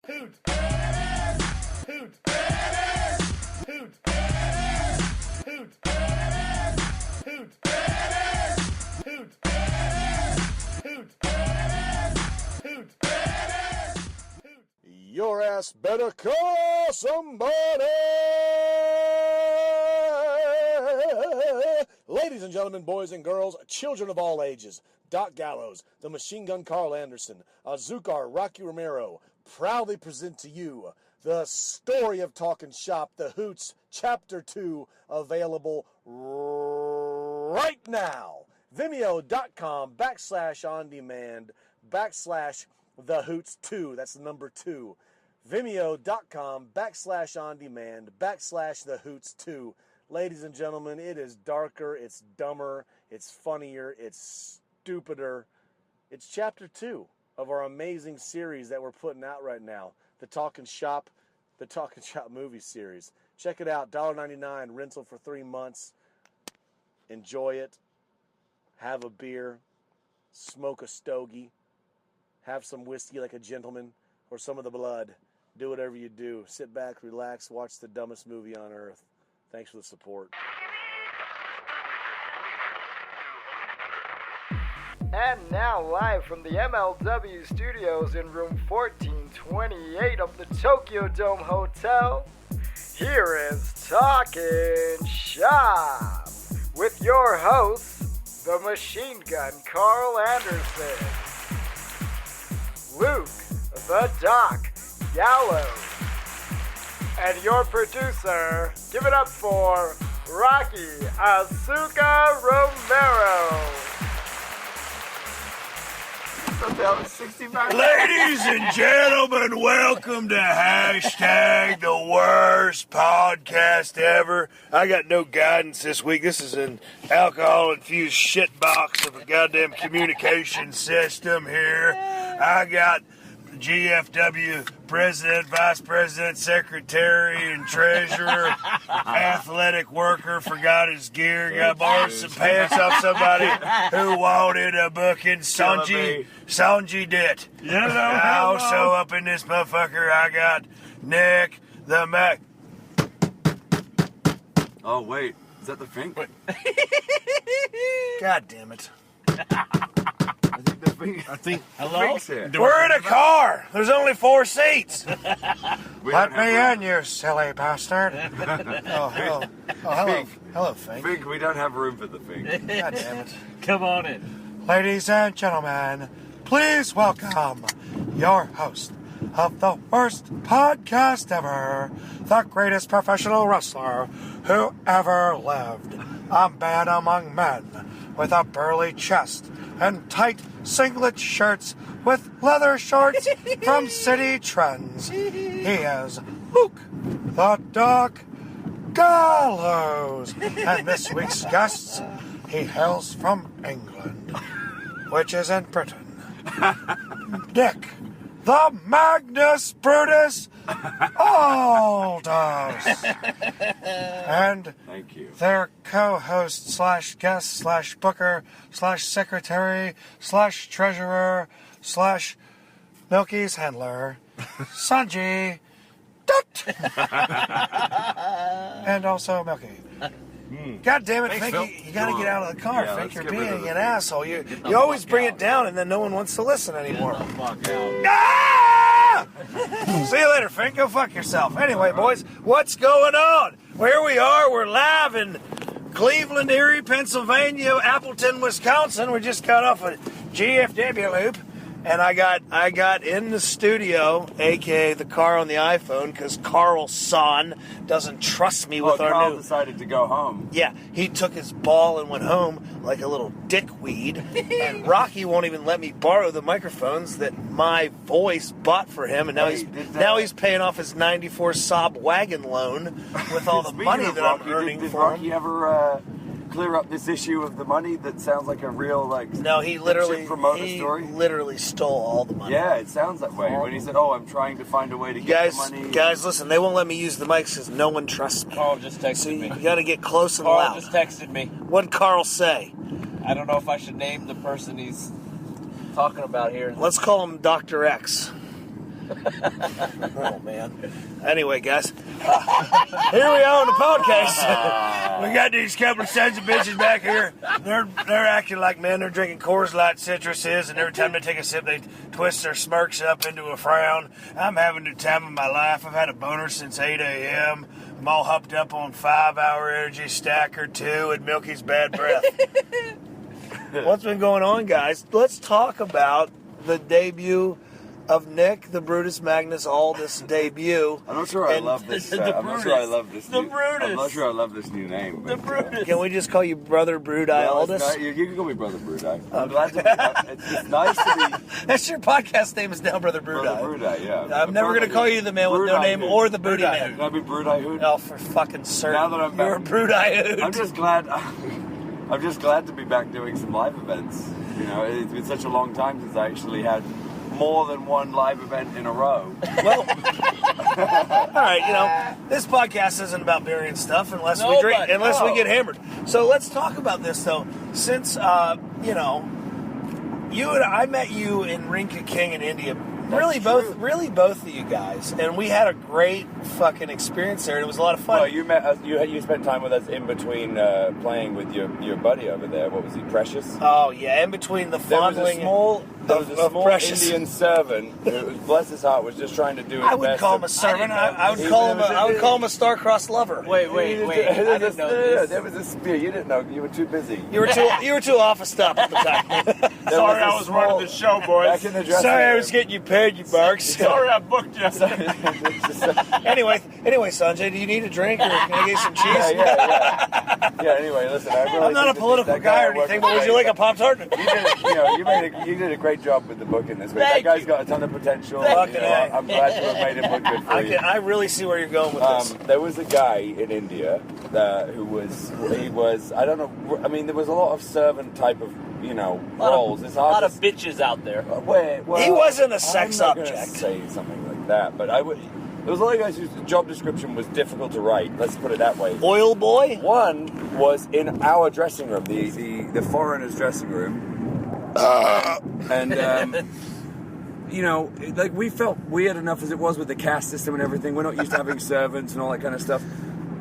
Hoot. Hoot. Hoot. Hoot. Hoot. Hoot. Hoot. Hoot. Your ass better call somebody. Ladies and gentlemen, boys and girls, children of all ages, Doc Gallows, the Machine Gun Carl Anderson, Azúcar Rocky Romero, proudly present to you the story of Talking Shop, The Hoots, Chapter 2, available right now. Vimeo.com/on-demand/The Hoots 2. That's the number 2. Vimeo.com/on-demand/The Hoots 2. Ladies and gentlemen, it is darker, it's dumber, it's funnier, it's stupider. It's Chapter 2 of our amazing series that we're putting out right now, the Talking Shop movie series. Check it out, $1.99, rental for 3 months. Enjoy it. Have a beer. Smoke a stogie. Have some whiskey like a gentleman, or some of the blood. Do whatever you do. Sit back, relax, watch the dumbest movie on earth. Thanks for the support. And now live from the MLW studios in room 1428 of the Tokyo Dome Hotel, here is Talking Shop with your hosts, the Machine Gun Carl Anderson, Luke the Doc Gallows, and your producer. Give it up for Rocky Azúcar Romero. Ladies and gentlemen, welcome to hashtag the worst podcast ever. I got no guidance this week. This is an alcohol-infused shitbox of a goddamn communication system here. I got GFW president, vice president, secretary, and treasurer, athletic worker, forgot his gear, got borrowed some pants off somebody who wanted a booking. Sonjay Dutt. Also up in this motherfucker, I got Nick the Mac. Oh, wait. Is that the Fink? God damn it. I think Hello? here. We're in a car. There's only 4 seats. Let me in, you silly bastard. Hello. Hello, Fink. Fink, we don't have room for the Fink. God damn it. Come on in. Ladies and gentlemen, please welcome your host of the worst podcast ever, the greatest professional wrestler who ever lived, a man among men with a burly chest and tight singlet shirts with leather shorts from City Trends. He is Luke the Doc Gallows. And this week's guests, he hails from England, which is in Britain. Nick the Magnus Brutus Aldis. And Thank you. their co-host / guest / booker / secretary / treasurer / Milky's handler, Sonjay, Dutt. And also Milky. God damn it, Thanks, Fink, you gotta get out of the car, Yeah, Fink. let's You're get rid of being the an Fink. asshole. You always bring it down and then no one wants to listen anymore. Fuck out. Ah! See you later, Fink. Go fuck yourself. Anyway, boys, what's going on? Here we are. We're live in Cleveland, Erie, Pennsylvania, Appleton, Wisconsin. We just got off a GFW loop. And I got in the studio, a.k.a. the car on the iPhone, because Carlson doesn't trust me with our Carl new... decided to go home. Yeah, he took his ball and went home like a little dickweed. And Rocky won't even let me borrow the microphones that my voice bought for him. And now he's paying off his '94 Saab wagon loan with all the Speaking money of that Rocky, I'm earning did for Rocky him. ever clear up this issue of the money that sounds like a real, like... No, he promote the story? literally stole all the money. Yeah, it sounds that way. When he said, "Oh, I'm trying to find a way to get the money." Guys, listen, they won't let me use the mics because no one trusts me. Carl just texted See, me. you got to get close and Carl loud. just texted me. What'd Carl say? I don't know if I should name the person he's talking about here. Let's call him Dr. X. Oh, man. Anyway, guys, here we are on the podcast. We got these couple of sons of bitches back here. They're acting like men. They're drinking Coors Light citruses, and every time they take a sip, they twist their smirks up into a frown. I'm having the time of my life. I've had a boner since 8 a.m. I'm all hopped up on 5-hour energy stacker 2 and Milky's bad breath. What's been going on, guys? Let's talk about the debut of Nick, the Brutus Magnus Aldis debut. I'm not sure I And love this. the I'm not sure I Brutus. love this. The new, Brutus. I'm not sure I love this new name. The But, Brutus. Can we just call you Brother Brudai well, Aldis? it's you can call me Brother Brudai. I'm glad to be. It's nice to be That's your podcast name is now Brother Brudai. Brother Brudai. Yeah. I'm never going to call you the man with no Brudai name Hood. or the booty Can man. I be Brudai Hood? Oh, for fucking certain. Now that I'm You're a back- Brudai Hood. I'm just glad. I'm just glad to be back doing some live events. You know, it's been such a long time since I actually had more than one live event in a row. Well, all right, this podcast isn't about beer and stuff unless we drink, Nobody. unless we No. get hammered. So let's talk about this though. Since you and I met you in Rinka King in India. Really both of you guys, and we had a great fucking experience there. It was a lot of fun. Well, you met us. You spent time with us in between playing with your buddy over there. What was he, Precious? Oh yeah, in between the There was a fondling. small of Precious. Indian servant who, bless his heart, was just trying to do his I would best. call him to- a servant. I would He call him. was I would call him a star-crossed lover. Wait. I didn't know this. There was a spear. You didn't know. You were too busy. You were too officed up at the time. Sorry, I was running the show, boys. Back in the dressing Sorry, I room. was getting you paid, you marks. Sorry, I booked you. Anyway, Sonjay, do you need a drink or can I get some cheese? Yeah. Anyway, listen. I really I'm not a think that political that guy or I worked anything, with but would you today- like a Pop-Tart? You did a great job with the booking this week. Thank That guy's you. got a ton of potential. Thank You you. know, I'm glad to have made him look good for you. I really see where you're going with this. There was a guy in India who was I don't know. I mean, there was a lot of servant type of roles. It's A hard lot to of bitches out there. He wasn't a sex I'm not gonna object. say something like that, but there was a lot of guys whose job description was difficult to write. Let's put it that way. Oil boy? One was in our dressing room, the foreigners' dressing room, and. Like we felt weird enough as it was with the caste system and everything. We're not used to having servants and all that kind of stuff.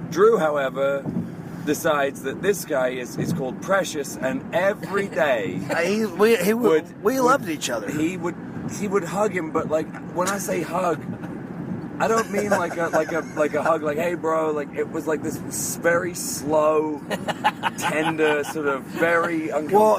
Drew, however, decides that this guy is called Precious, and every day We loved each other. he would hug him. But like when I say hug, I don't mean like a hug, like hey bro. Like it was like this very slow, tender, sort of very uncomfortable. Well,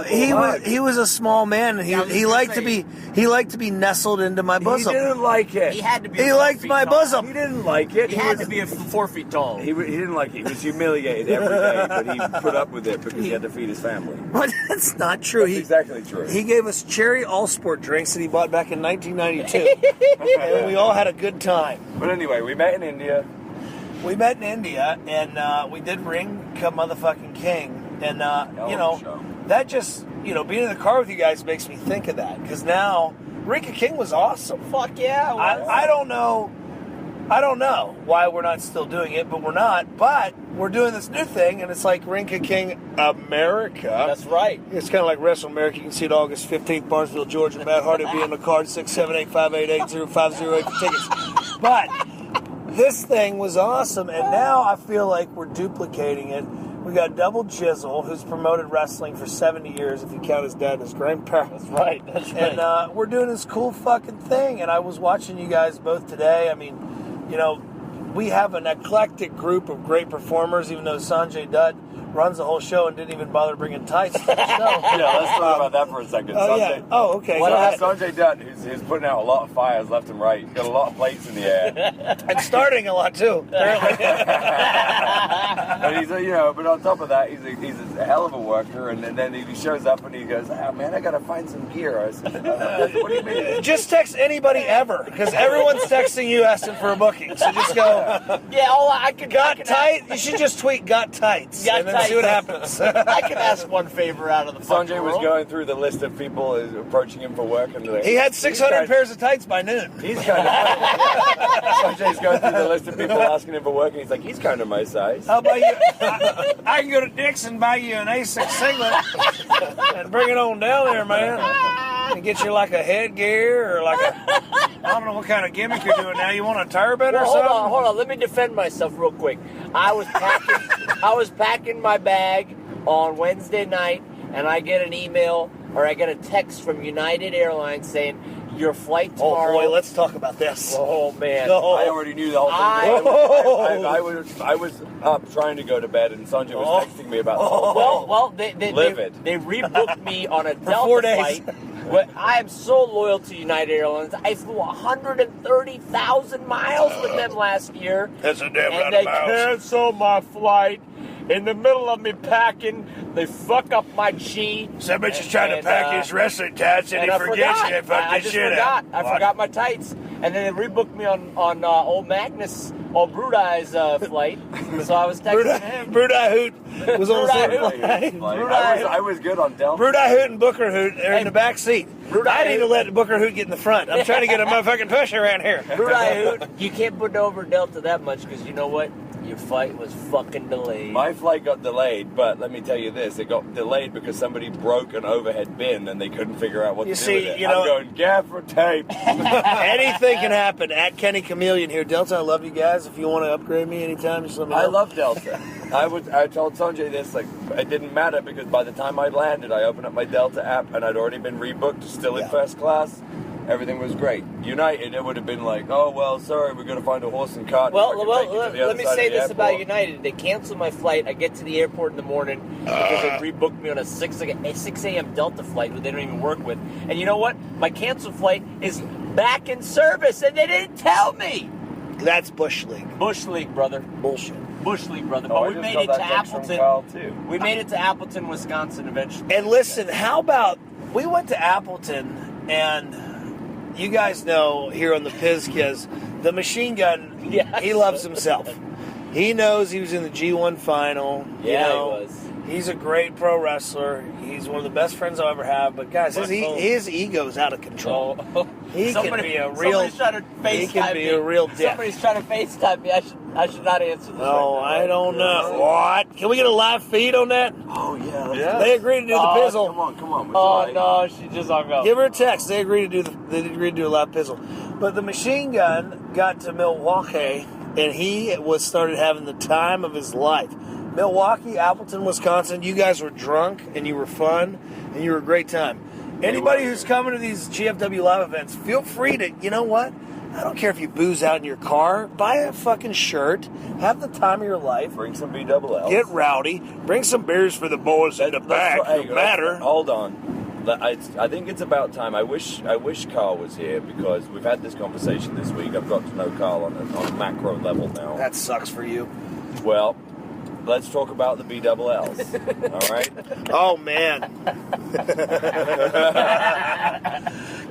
hug. he was a small man, and Yeah, I was he gonna liked say- he liked to be nestled into my He bosom. didn't like it. He had to be. He 4 liked feet my tall. bosom. He didn't like it. He had to be 4 feet tall. He didn't like it. He was humiliated every day, but he put up with it because he had to feed his family. But that's not true. That's exactly true. He gave us cherry all-sport drinks that he bought back in 1992, and we all had a good time. But anyway, we met in India. We met in India, and we did ring Come Motherfucking King, and show. that just being in the car with you guys makes me think of that, because now Rinka King was awesome. Fuck yeah. I don't know why we're not still doing it, but we're not. But we're doing this new thing, and it's like Rinka King America. That's right. It's kind of like Wrestle America. You can see it August 15th, Barnesville, Georgia. Matt Hardy will be on the card, 678-588-0508 for tickets. But this thing was awesome, and now I feel like we're duplicating it. We got Double Jizzle, who's promoted wrestling for 70 years, if you count his dad and his grandparents. That's right. That's right. And we're doing this cool fucking thing, and I was watching you guys both today. I mean, we have an eclectic group of great performers, even though Sonjay Dutt runs the whole show and didn't even bother bringing tights to the show. Yeah, let's talk about that for a second. Oh, Sanjay, yeah. Oh, okay. Well, Go ahead. Sanjay Dutt, who's putting out a lot of fires left and right. He's got a lot of plates in the air. And starting a lot, too, apparently. And he's but on top of that, he's a hell of a worker. And then he shows up and he goes, "Oh man, I gotta find some gear." I said, "What do you mean?" Just text anybody ever, because everyone's texting you asking for a booking. So just go, yeah, I could. got tight? You should just tweet, got tights, Got and then tights. see what happens. I can ask one favor out of the fucking Sanjay was world. going through the list of people approaching him for work, and He had 600 pairs of tights by noon. He's kind of. Sanjay's going through the list of people asking him for work, and he's like, "He's kind of my size." How about you? I can go to Dick's and buy you an A6 singlet and bring it on down there, man. And get you like a headgear or like I don't know what kind of gimmick you're doing now. You want a turban or Well, something? hold on. Let me defend myself real quick. I was packing my bag on Wednesday night, and I get an email or I get a text from United Airlines saying your flight tomorrow. Oh boy, let's talk about this. Oh man. No. I already knew the whole thing. I was up trying to go to bed, and Sonjay was texting me about the whole thing. Well, they Livid. rebooked me on a Delta 4 days. flight. But I am so loyal to United Airlines. I flew 130,000 miles with them last year. That's a damn lot And of they miles. canceled my flight. In the middle of me packing, they fuck up my G. Some bitch is trying to pack his wrestling tights and he I forgets forgot. it and fucked I his just shit forgot. up. I forgot my tights. And then they rebooked me on old Magnus, old Brudai's flight. So I was texting him. Brudai Hoot was on the same Brudai flight. I was good on Delta. Brudai Hoot and Booker Hoot are in the back seat. I didn't even let Booker Hoot get in the front. I'm trying to get a motherfucking push around here. Brudai Hoot, you can't put over Delta that much because you know what? Your flight was fucking delayed. My flight got delayed, but let me tell you this: it got delayed because somebody broke an overhead bin and they couldn't figure out what You to see, do with it. you know- I'm going gaffer tape. Anything can happen. At Kenny Chameleon here. Delta, I love you guys. If you want to upgrade me anytime, just let me know. I love Delta. I told Sonjay this, like, it didn't matter because by the time I landed, I opened up my Delta app and I'd already been rebooked, still in first class. Everything was great. United, it would have been like, oh, well, sorry, we're going to find a horse and cart. Well, and fucking take you to the other let me side say of the this about airport." United. They canceled my flight. I get to the airport in the morning because they rebooked me on a 6 a.m. Delta flight that they don't even work with. And you know what? My canceled flight is back in service, and they didn't tell me. That's Bush League. Bush League, brother. Bullshit. Bush League, brother. Oh, But I we just made got it to that text from Appleton. Kyle, too. We made it to Appleton, Wisconsin eventually. And listen, how about we went to Appleton, and you guys know here on the Pizkiz, the machine gun, Yes. he loves himself. He knows he was in the G1 final. Yeah, you know, he was. He's a great pro wrestler. He's one of the best friends I'll ever have. But guys, his ego's out of control. He can be a real. Somebody's trying to FaceTime He can be me. a real dick. Somebody's trying to FaceTime me. I should not answer this. No, right now. I don't know. What? Can we get a live feed on that? Oh, yeah. They agreed to do the pizzle. Come on. It's Oh all right. no, she just hung up. Give her a text. They agreed to do a live pizzle. But the machine gun got to Milwaukee, and he started having the time of his life. Milwaukee, Appleton, Wisconsin. You guys were drunk and you were fun and you were a great time. Anybody who's coming to these GFW live events, feel free to. You know what? I don't care if you booze out in your car. Buy a fucking shirt. Have the time of your life. Bring some BWL. Get rowdy. Bring some beers for the boys in the back. No matter. Hold on. I think it's about time. I wish Carl was here because we've had this conversation this week. I've got to know Carl on a macro level now. That sucks for you. Well, let's talk about the BWLs. All right? Oh, man.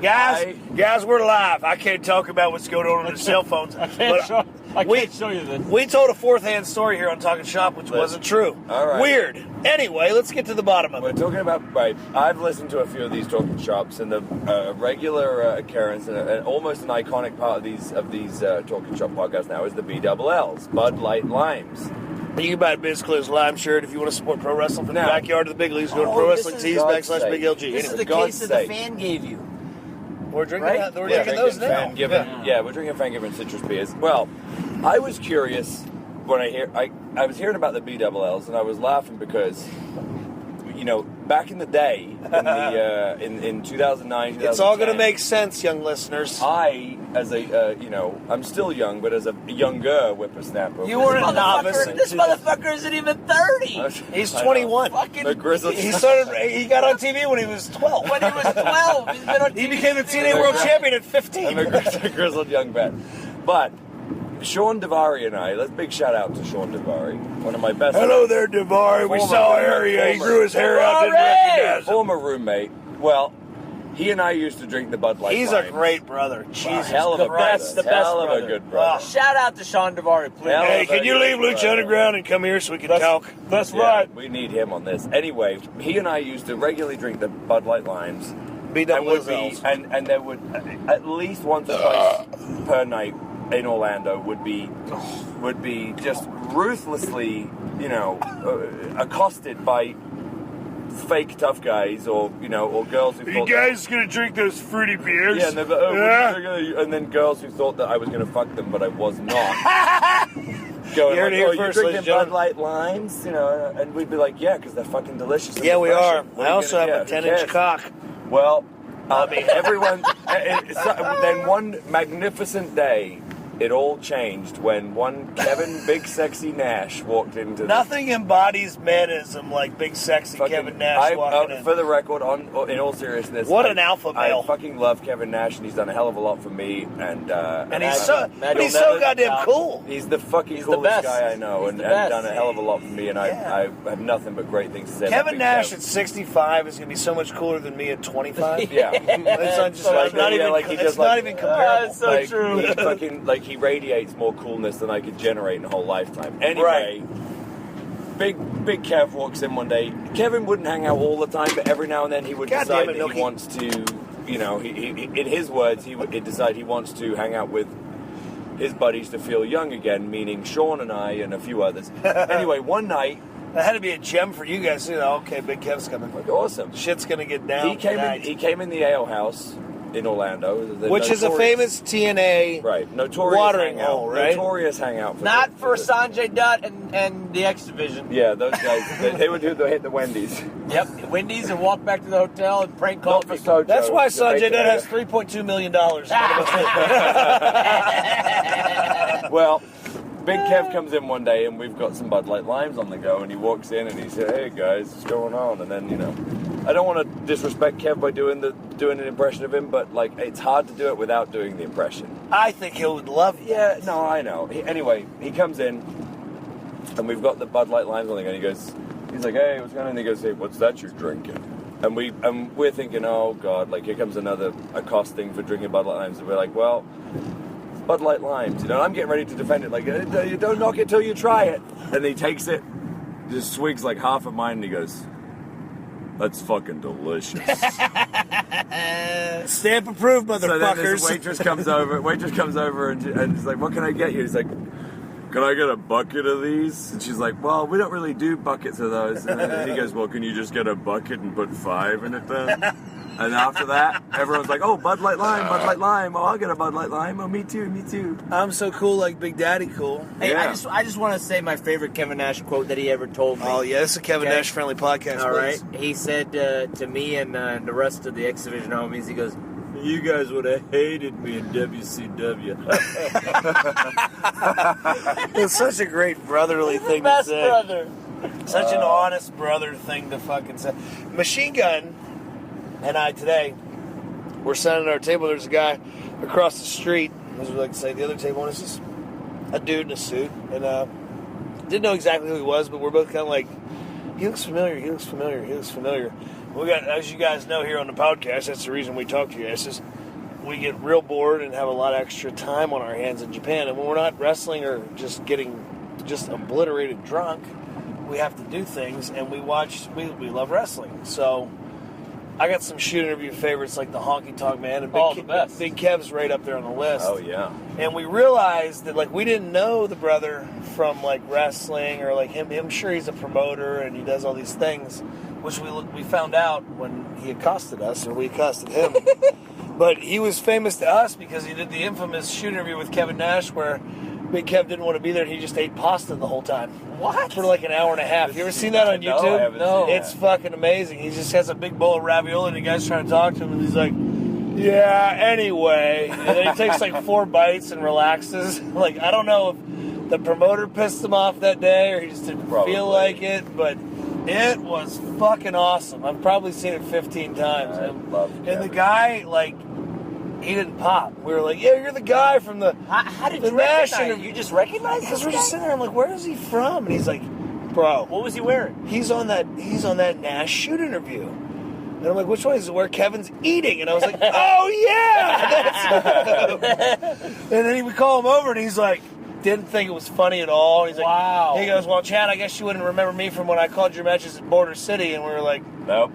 Guys, we're live. I can't talk about what's going on the cell phones. I can't show you this. We told a fourth-hand story here on Talking Shop, which wasn't true. All right. Weird. Anyway, let's get to the bottom of We're it. talking about, right, I've listened to a few of these talking shops, and the regular occurrence and almost an iconic part of these talking shop podcasts now is the BWLs, Bud Light Limes. You can buy a Biz Clear's Lime shirt if you want to support pro wrestling from the Now- backyard of the big leagues. Go to Oh, Pro this Wrestling is Tees God's /Big sake. LG. This is Anyway, the God's case that the sake. fan gave you. we're drinking right? that. We're Yeah, drinking those now. Yeah, we're drinking Fan-given citrus beers. Well, I was curious when I was hearing about the BWLs, and I was laughing because, you know, back in the day, in 2009, 2010, It's all going to make sense, young listeners. I, as a, I'm still young, but as a younger whippersnapper. You weren't a novice. This motherfucker isn't even 30. He's I know. 21. Fucking The grizzled. He got on TV when he was 12. when he was 12. He's been on He TV became the since he TNA was World 12. Champion at I'm 15. a grizzled young vet. But Sean Davari and I, let's big shout out to Sean Davari, one of my best. Hello there, Davari. We Former- saw area. He grew his hair out. Didn't Davari! recognize him. former roommate. Well, he and I used to drink the Bud Light. He's a Limes. great brother. Jesus hell of a Christ. brother. The best Hell of a brother. good brother. Shout out to Sean Davari, please. Hell Hey, of a can you good leave Lucha brother. Underground and come here so we can talk? That's Yeah, right. we need him on this. Anyway, he and I used to regularly drink the Bud Light Limes. And would be, and there would at least once or twice per night in Orlando would be just ruthlessly, accosted by fake tough guys or girls who Are you thought guys gonna drink those fruity beers? yeah, and, they're like, oh, Yeah. and then girls who thought that I was going to fuck them, but I was not. Going You heard like, it here oh, first, you're ladies drinking and Bud Light limes, and we'd be like, yeah, because they're fucking delicious. and Yeah, we are. refreshing. What I you also gonna have a get? Who 10-inch cares? cock. Well, everyone. Then one magnificent day, it all changed when one Kevin Big Sexy Nash walked into Nothing embodies manism like big sexy fucking- Kevin Nash walking in. For the record, in all seriousness, What an alpha male. I fucking love Kevin Nash, and he's done a hell of a lot for me. And He's so Imagine so never- goddamn cool. he's the fucking He's the coolest best. guy I know, He's and the best. done a hell of a lot for me. And Yeah. I have nothing but great things to say. about Kevin Big Nash Kev. at 65 is going to be so much cooler than me at 25. Yeah. It's not, just, So it's not yeah, even, like he it's just, not like- even comparable. So Like, true. He fucking he radiates more coolness than I could generate in a whole lifetime. Anyway, Big Kev walks in one day. Kevin wouldn't hang out all the time, but every now and then he would God decide damn it, that Milky. he wants to. He in his words, he would decide he wants to hang out with his buddies to feel young again, meaning Sean and I and a few others. Anyway, one night, That had to be a gem for you guys. Okay, Big Kev's coming. like, awesome. Shit's going to get down He came tonight. in the ale house in Orlando, Which is a famous TNA notorious watering hangout, hole, right? Notorious hangout. Not for the- Sonjay Dutt and the X Division. Yeah, those guys. they would hit the Wendy's. Yep, Wendy's and walk back to the hotel and prank call Not for people. Sojo. That's why the Sonjay bacon Dutt has area. $3.2 million. Well, Big Kev comes in one day and we've got some Bud Light Limes on the go, and he walks in and he said, "Hey guys, what's going on?" And then I don't want to disrespect Kev by doing an impression of him, but it's hard to do it without doing the impression. I think he would love you. Yeah, no, I know. Anyway, he comes in, and we've got the Bud Light Limes on the go, and he's like, "Hey, what's going on?" And he goes, "Hey, what's that you're drinking?" And we're thinking, "Oh God, here comes another accosting for drinking Bud Light Limes." And we're like, "Well, Bud Light Limes, I'm getting ready to defend it. You don't knock it till you try it." And he takes it, just swigs like half of mine, and he goes, "That's fucking delicious." Stamp approved, So then this motherfuckers. waitress comes over and she's like, "What can I get you?" He's like, "Can I get a bucket of these?" And she's like, "Well, we don't really do buckets of those." And then he goes, "Well, can you just get a bucket and put 5 in it then?" And after that, everyone's like, "Oh, Bud Light Lime, Bud Light Lime. Oh, I'll get a Bud Light Lime. Oh, me too, me too." I'm so cool like Big Daddy cool. Hey, Yeah. I just want to say my favorite Kevin Nash quote that he ever told me. Oh, yeah, this is a Kevin Okay. Nash friendly podcast. All right. please. He said to me and the rest of the X Division homies, he goes, "You guys would have hated me in WCW." It's such a great brotherly thing to Best say. brother. Such an honest brother thing to fucking say. Machine Gun and I today, we're sitting at our table. There's a guy across the street, as we like to say, the other table, and it's just a dude in a suit. And didn't know exactly who he was, but we're both kind of like, he looks familiar, he looks familiar, he looks familiar. We got, as you guys know here on the podcast, that's the reason we talk to you guys, is we get real bored and have a lot of extra time on our hands in Japan. And when we're not wrestling or just getting just obliterated drunk, we have to do things, and we love wrestling. So I got some shoot interview favorites like the Honky Tonk Man, and Oh, the best. Big Kev's right up there on the list. Oh yeah. And we realized that we didn't know the brother from wrestling or him. I'm sure he's a promoter and he does all these things, which we found out when he accosted us and we accosted him. But he was famous to us because he did the infamous shoot interview with Kevin Nash where Big Kev didn't want to be there and he just ate pasta the whole time. What? For an hour and a half. You ever seen that on No, I YouTube? haven't seen It's that. fucking amazing. He just has a big bowl of ravioli and the guy's trying to talk to him and he's like, "Yeah, anyway." And then he takes 4 bites and relaxes. I don't know if the promoter pissed him off that day or he just didn't Probably. feel like it, but it was fucking awesome. I've probably seen it 15 times. I love and Kevin. the guy, he didn't pop. We were like, "Yeah, you're the guy from the How did The you Nash recognize? interview. You just recognized Because this we're just guy? sitting there, I'm like, "Where is he from?" And he's like, "Bro, What was he wearing? he's on that Nash shoot interview." And I'm like, "Which one is it where Kevin's eating?" And I was like, "Oh yeah, that's him." And then we call him over and he's like, didn't think it was funny at all. He's like, Wow. He goes, "Well, Chad, I guess you wouldn't remember me from when I called your matches at Border City." And we were like, Nope.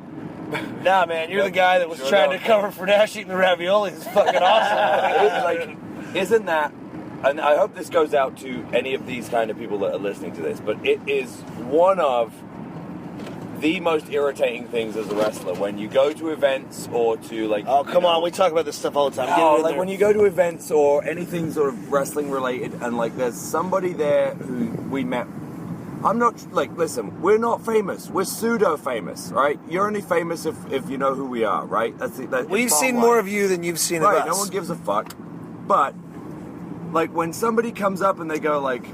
"Nah, man, you're the guy that was Sure trying don't. to cover for Nash eating the ravioli. It's fucking awesome." Isn't that? And I hope this goes out to any of these kind of people that are listening to this, but it is one of the most irritating things as a wrestler when you go to events or to like. Oh, come on. We talk about this stuff all the time. Get it in like there. when you go to events or anything sort of wrestling related, and like there's somebody there who we met. I'm not like, listen, we're not famous. We're pseudo famous, right? You're only famous if you know who we are, right? We've seen more of you than you've seen of us. Right, no one gives a fuck. But like when somebody comes up and they go like,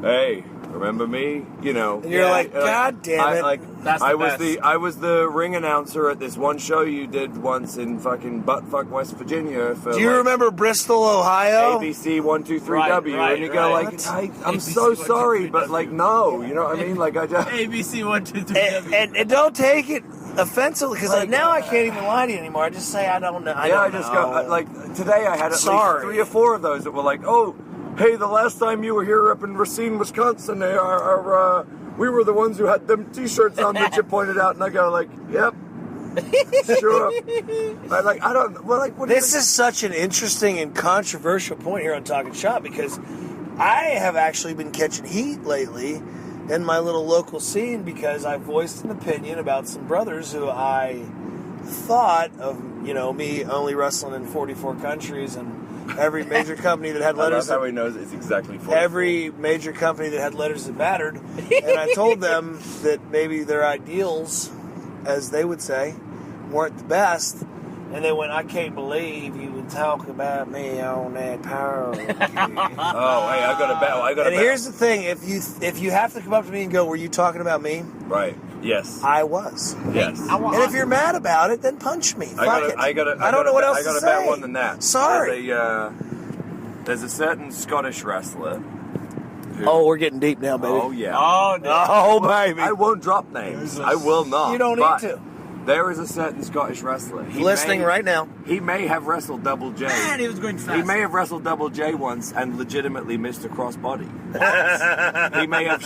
"Hey, remember me?" You know, and you're like, "God damn it!" I was the ring announcer at this one show you did once in fucking buttfuck West Virginia. For, do you remember Bristol, Ohio? ABC 123W, and you go like, "I'm so sorry, but like, no," you know what I mean? Like I just ABC 123W, and don't take it offensively because like, now I can't even lie to you anymore. I just say I don't know. I just go like today. I had at least 3 or 4 of those that were like, "Oh, hey, the last time you were here up in Racine, Wisconsin, we were the ones who had them T-shirts on that you pointed out," and I go like, "Yep, sure." I don't. Well, like, what this is such an interesting and controversial point here on Talking Shop because I have actually been catching heat lately in my little local scene because I voiced an opinion about some brothers who I thought of, me only wrestling in 44 countries and every major company that had letters. That's how he knows it's exactly 44. Every major company that had letters that mattered. And I told them that maybe their ideals, as they would say, weren't the best. And they went, "I can't believe you would talk about me on that power." Oh, hey, I got a bet. And here's the thing: if you have to come up to me and go, "Were you talking about me?" Right. Yes. I was. Yes. And if you're mad about it, then punch me. Fuck it. I don't know what else to say. I got a better one than that. Sorry. There's a certain Scottish wrestler. Oh, we're getting deep now, baby. Oh yeah. Oh, no. Oh, baby. I won't drop names. I will not. You don't need to. There is a certain Scottish wrestler. Listening right now. He may have wrestled Double J. Man, he was going fast. He may have wrestled Double J once and legitimately missed a crossbody. He may have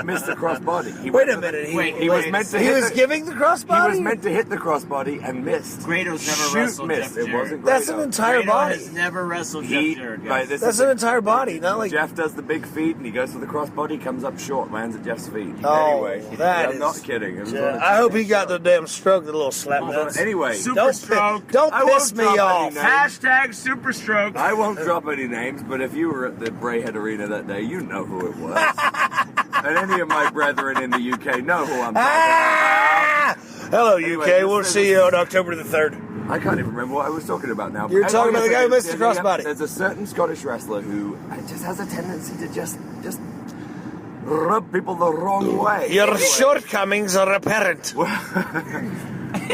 missed a crossbody. Wait a minute. He was meant to. He was giving the crossbody. He was meant to hit the crossbody and missed. Grado's never wrestled missed. Jeff It wasn't. That's Grado. an entire Grado body. has never wrestled Jeff Jarrett. Right, That's an entire body, not like. Jeff does the big feet and he goes for the crossbody, comes up short, lands at Jeff's feet. Oh, anyway, that I'm is- not kidding. It was on a I hope he TV got show. the damn stroke, the little slap. Anyway, Super stroke. Don't I piss won't me drop off. any names. Hashtag super stroke. I won't drop any names, but if you were at the Brayhead Arena that day, you know who it was. And any of my brethren in the UK know who I'm talking Ah! Hello, Anyway, UK. We'll see you on October the 3rd. about. I can't even remember what I was talking about now. You're talking about the guy who missed the There's crossbody. There's a certain Scottish wrestler who just has a tendency to just rub people the wrong way. Your Anyway. shortcomings are apparent.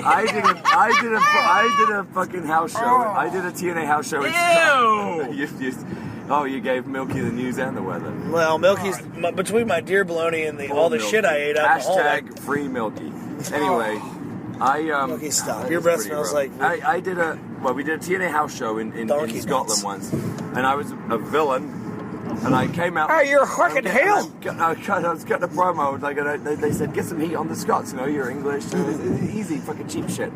I did a fucking house show. I did a TNA house show. You gave Milky the news and the weather. Well, Milky's between my deer bologna and all the Milky. shit I ate out in the hall. Hashtag free Milky. Anyway, Milky, stop. that Your is breath pretty smells rough. like we did a TNA house show in Donkey Scotland nuts. once, and I was a villain. And I came out. Hey, you're fucking hell. I was cutting a promo. Like they said, get some heat on the Scots. You're English. So it's easy, fucking cheap shit.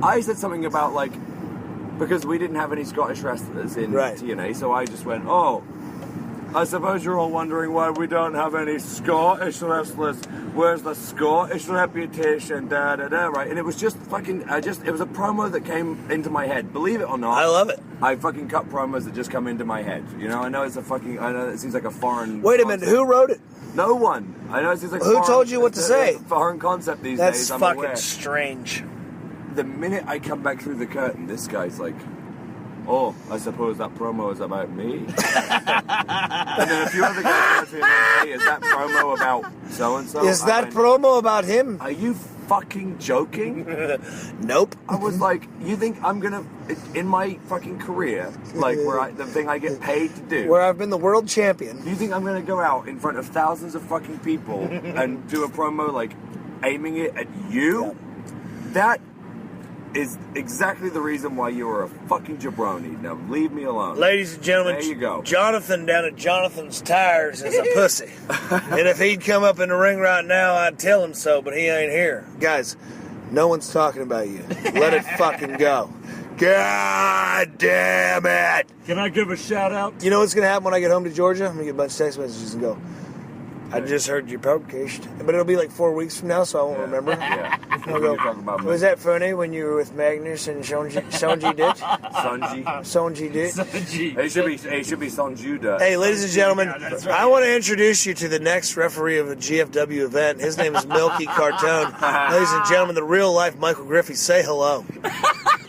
I said something about like because we didn't have any Scottish wrestlers in TNA, so I just went, "Oh, I suppose you're all wondering why we don't have any Scottish wrestlers. Where's the Scottish reputation? Da da da." Right, and it was just fucking. It was a promo that came into my head. Believe it or not, I love it. I fucking cut promos that just come into my head. I know it's a fucking. I know it seems like a foreign. Wait a minute. Who wrote it? No one. I know it seems like. Who told you what to say? Foreign concept these That's days. I'm fucking aware. strange. The minute I come back through the curtain, this guy's like, "Oh, I suppose that promo is about me." And then a few other guys come to him and, "Hey, is that promo about so and so?" Is that promo about him? Are you fucking joking? Nope. I was like, you think I'm gonna, in my fucking career, like the thing I get paid to do, Where I've been the world champion. you think I'm gonna go out in front of thousands of fucking people and do a promo like aiming it at you? Yeah. That is exactly the reason why you are a fucking jabroni. Now leave me alone. Ladies and gentlemen, There you go. Jonathan down at Jonathan's Tires is a pussy. And if he'd come up in the ring right now, I'd tell him so, but he ain't here. Guys, no one's talking about you. Let it fucking go. God damn it! Can I give a shout out? You know what's going to happen when I get home to Georgia? I'm going to get a bunch of text messages and go, I just heard your podcast, but it'll be like 4 weeks from now, so I won't remember. Yeah. I'll go, Talk about was that funny when you were with Magnus and Sonjay Dutt? Sonjay Dutt? It should be Sonjuda. Hey, ladies and gentlemen, that's I want to introduce you to the next referee of a GFW event. His name is Milky Cartone. Ladies and gentlemen, the real life Michael Griffey. Say hello.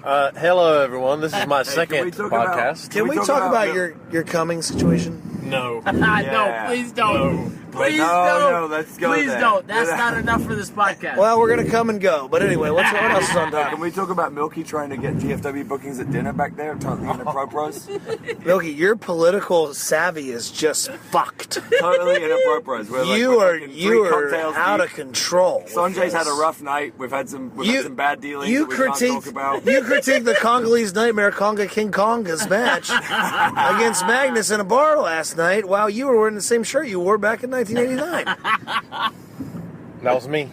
Hello, everyone. This is my we second talk about- podcast. Can we talk about your coming situation? No. No, please don't. Please No, don't. no, let's go Please there. don't. That's not enough for this podcast. Well, we're gonna come and go. But anyway, what else is on Can top? we talk about Milky trying to get GFW bookings at dinner back there? Totally inappropriate. Milky, your political savvy is just fucked. Totally inappropriate. You are out of control. Sonjay's had a rough night. We've had some bad dealings that we can't talk about. You critiqued the Congolese Nightmare Conga King Konga's match against Magnus in a bar last night while you were wearing the same shirt you wore back in 1989. That was me.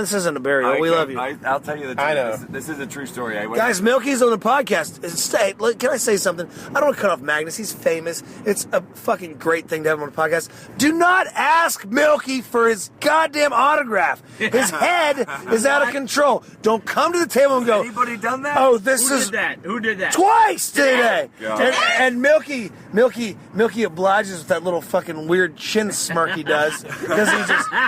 This isn't a burial. We love you. I'll tell you the truth. I know. This is a true story. I went Guys, Milky's on the podcast. Can I say something? I don't want to cut off Magnus. He's famous. It's a fucking great thing to have him on the podcast. Do not ask Milky for his goddamn autograph. His head is out of control. Don't come to the table and go, Anybody done that? oh, this Who is... did that? Who did that? Twice today. God. And Milky obliges with that little fucking weird chin smirk he does because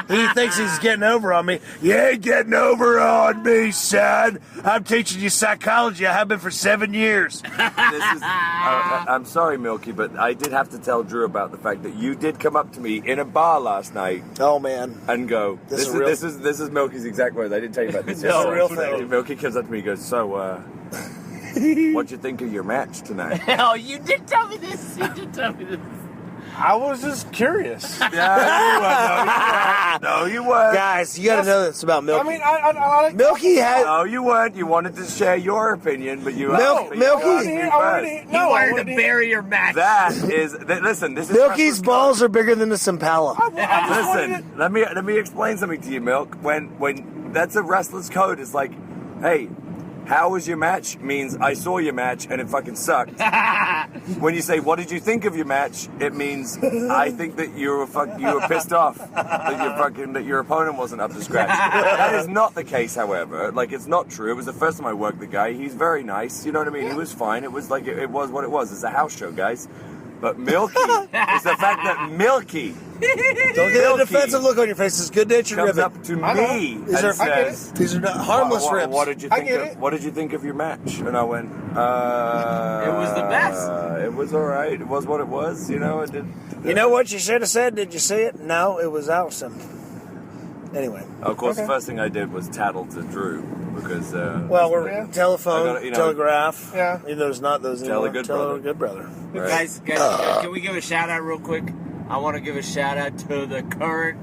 he thinks he's getting over on me. You ain't getting over on me, son. I'm teaching you psychology. I have been for 7 years. I'm sorry, Milky, but I did have to tell Drew about the fact that you did come up to me in a bar last night Oh man. and go, This is real. this is Milky's exact words. I didn't tell you about this. No, yesterday. real thing. Milky comes up to me and goes, so, what'd you think of your match tonight? Hell, you did tell me this. You did tell me this. I was just curious. Yeah, no, you weren't. Guys, you got to know this about Milky. I mean, I like. Milky had... No, you weren't. You wanted to share your opinion, but you asked me Milky- to ask me first. He wanted to bury your match. Listen, this is Milky's balls are bigger than this Impala. Listen, let me explain something to you, Milk. When that's a wrestler's code. It's like, hey, how was your match? Means I saw your match and it fucking sucked. When you say, what did you think of your match? It means I think that you were pissed off that your opponent wasn't up to scratch. That is not the case, however. Like, it's not true. It was the first time I worked the guy. He's very nice. You know what I mean? He was fine. It was like it was what it was. It's a house show, guys. But Milky, it's the fact that Milky Don't get a defensive look on your face. It's good-natured comes ribbon. up to me and says, These are not harmless ribs. What did you think? What did you think of your match? And I went, It was the best. It was all right. It was what it was. You know, it did. You know what you should have said? Did you see it? No, it was awesome. Anyway. Of course, the first thing I did was tattle to Drew because. Well, we're telephone, I gotta, you know, telegraph. Yeah. Even though there's not those anymore. Good Tele brother. good brother. right. Guys, can we give a shout out real quick? I want to give a shout out to the current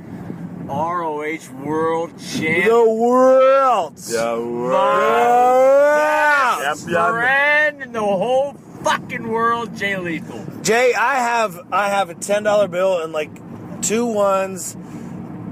ROH World Champ. The world. Friend in the whole fucking world, Jay Lethal. Jay, I have a $10 bill and like 2 ones,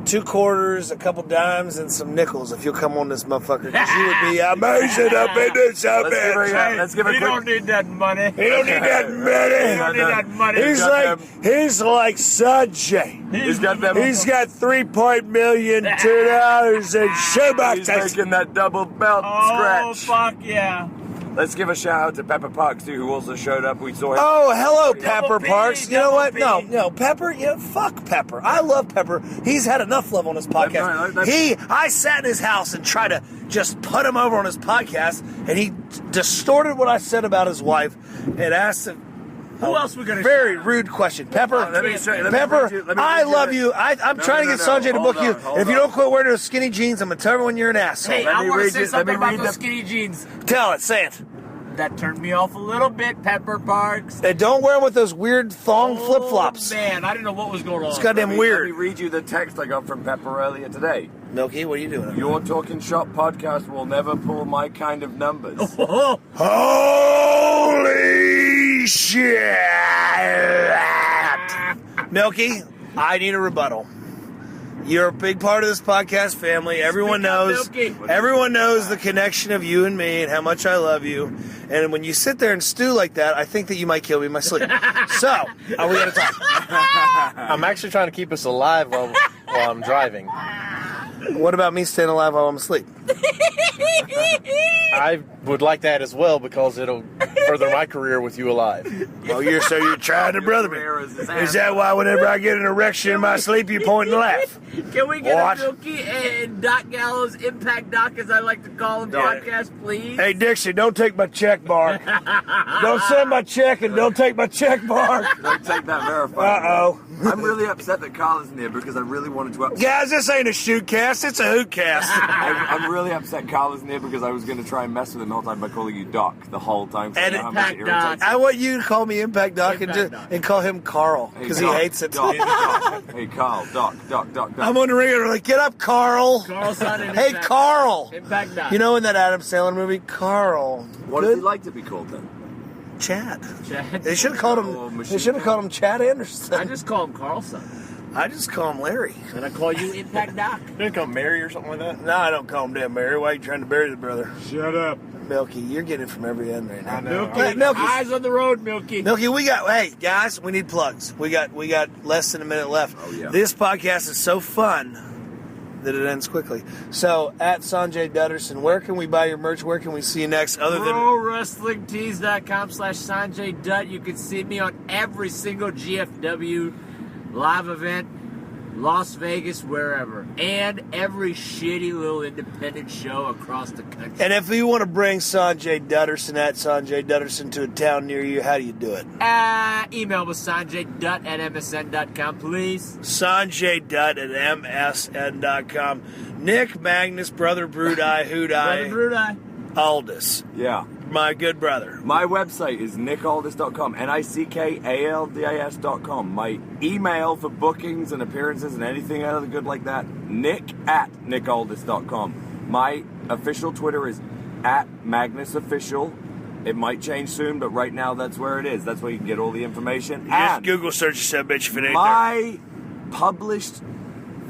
2 quarters, a couple dimes, and some nickels. If you'll come on this motherfucker, because you would be amazing up in this Let's give a He quick. don't need that money. He don't need that He money. don't need that money. He's like Sonjay. He's got them. He's got $3 million in shoeboxes. He's making that double belt Oh, scratch. fuck yeah. Let's give a shout out to Pepper Parks too, who also showed up. We saw him. Oh, hello, Double Pepper P, Parks. You know what? double P. No, Pepper. You know, fuck Pepper. I love Pepper. He's had enough love on his podcast. I sat in his house and tried to just put him over on his podcast, and he distorted what I said about his wife and asked him. Who else we gonna Very shout out? rude question, Pepper. Let me Pepper, read you- let me I read you love this. you. I'm trying to get Sonjay to Hold book you. on, hold If you on. don't quit wearing those skinny jeans, I'm gonna tell everyone you're an asshole. Hey, Let I me want to read say you- something let me about read those the- skinny jeans. Tell it, say it. That turned me off a little bit, Pepper Parks. And don't wear them with those weird thong flip-flops. Oh, man, I didn't know what was going on. It's goddamn Let weird. me read you the text I got from Pepper earlier today. Milky, what are you doing? Your Talking Shop podcast will never pull my kind of numbers. Oh, Holy shit! Milky, I need a rebuttal. You're a big part of this podcast family. Everyone knows the connection of you and me and how much I love you. And when you sit there and stew like that, I think that you might kill me in my sleep. So, we got to talk. I'm actually trying to keep us alive while I'm driving. What about me staying alive while I'm asleep? I would like that as well because it'll further my career with you alive. Oh, you're trying to brother me. Is that why whenever I get an erection in my sleep, you point and laugh? Can we get a Milky and Doc Gallows Impact Doc, as I like to call him, podcast, please? Hey, Dixie, don't take my check mark. Don't send my check and don't take my check mark. Don't take that verified. Uh-oh. I'm really upset that Carl isn't here because I really wanted to upset. Guys, this ain't a shoot cast, it's a hoot cast. I'm really upset Carl isn't here because I was going to try and mess with him the whole time by calling you Doc the whole time. So And I know how much it irritates I want you to call me Impact Doc and call him Carl, because he hates it. Doc, Doc. Hey, Carl, Doc. I'm on the ringer, like, get up, Carl. Carl's on an Hey, Impact. Carl. Impact Doc. You know in that Adam Sandler movie, Carl. What does he like to be called then? Chad. Chad. They should have called him. They should have called him Chad Anderson. I just call him Carlson. I just call him Larry. And I call you Impact Doc. You didn't call Mary or something like that? No, I don't call him damn Mary. Why are you trying to bury the brother? Shut up. Milky, you're getting it from every end right now. I know. Hey, Milky. Eyes on the road, Milky. Milky, hey guys, we need plugs. We got less than a minute left. Oh, yeah. This podcast is so fun that it ends quickly. So at Sonjay Dutterson, where can we buy your merch? Where can we see you next? Other than ProWrestlingTees.com/Sonjay Dutt. You can see me on every single GFW live event, Las Vegas, wherever, and every shitty little independent show across the country. and if you want to bring Sonjay Dutterson at Sonjay Dutterson to a town near you, how do you do it? Email with SonjayDutt@msn.com, please. Sonjay Dutt at msn.com. Nick Magnus, Brother Brood-Eye, Brother Hoot-Eye, Brood-Eye. Aldis, Yeah. my good brother. My website is nickaldis.com, nickaldis.com. My email for bookings and appearances and anything other good like that, nick@nickaldis.com. My official Twitter is @MagnusOfficial. It might change soon, but right now that's where it is. That's where you can get all the information. Just And Google search yourself, bitch, if it ain't there. my published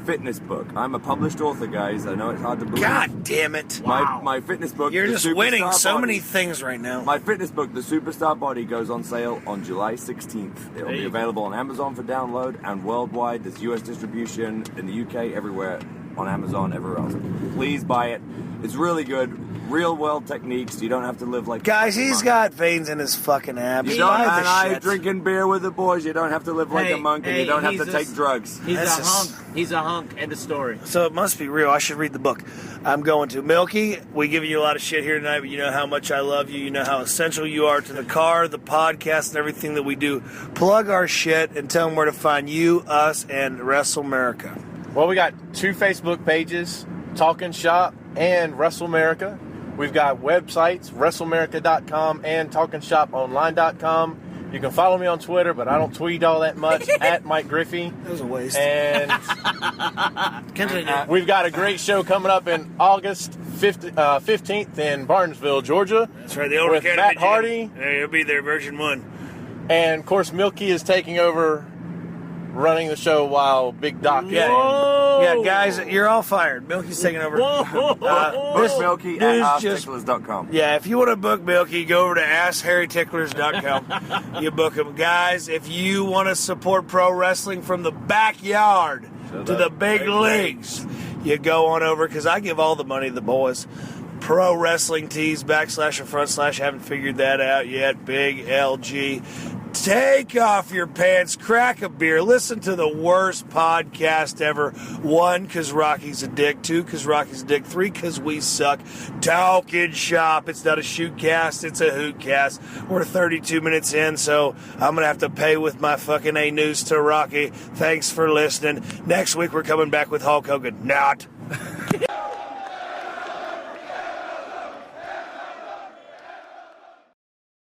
fitness book. I'm a published author, guys. I know it's hard to believe. God damn it. My fitness book. You're The just winning Superstar so Body- many things right now. My fitness book, The Superstar Body, goes on sale on July 16th. It will be available on Amazon for download and worldwide. There's US distribution in the UK, everywhere, on Amazon, everywhere else. Please buy it. It's really good. Real world techniques. You don't have to live like... Guys, he's got veins in his fucking abs. You don't, Buy the and I shit. drinking beer with the boys. You don't have to live like a monk, and you don't have to take drugs. He's That's a a hunk. He's a hunk. End of story. So it must be real. I should read the book. I'm going to. Milky, we give you a lot of shit here tonight, but you know how much I love you. You know how essential you are to the car, the podcast, and everything that we do. Plug our shit and tell them where to find you, us, and WrestleAmerica. Well, we got 2 Facebook pages, Talking Shop and WrestleAmerica. We've got websites, WrestleAmerica.com and TalkingShopOnline.com. You can follow me on Twitter, but I don't tweet all that much, at Mike Griffey. That was a waste. And Continue. we've got a great show coming up in August 15th in Barnesville, Georgia. That's right, the Old with Academy Matt Gym. Hardy. Yeah, he'll be there, version 1. And, of course, Milky is taking over running the show while Big Doc is Whoa. Yeah, guys, you're all fired. Milky's taking over. Book Milky at just- AskTicklers.com. Yeah, if you want to book Milky, go over to AskHarryTicklers.com. You book him. Guys, if you want to support pro wrestling from the backyard to the big leagues, you go on over, because I give all the money to the boys. Pro Wrestling Tees / or / haven't figured that out yet. Big LG. Take off your pants, crack a beer, listen to the worst podcast ever. 1, because Rocky's a dick. 2, because Rocky's a dick. 3, because we suck. Talking Shop. It's not a shoot cast, it's a hoot cast. We're 32 minutes in, so I'm going to have to pay with my fucking A-News to Rocky. Thanks for listening. Next week, we're coming back with Hulk Hogan. Not.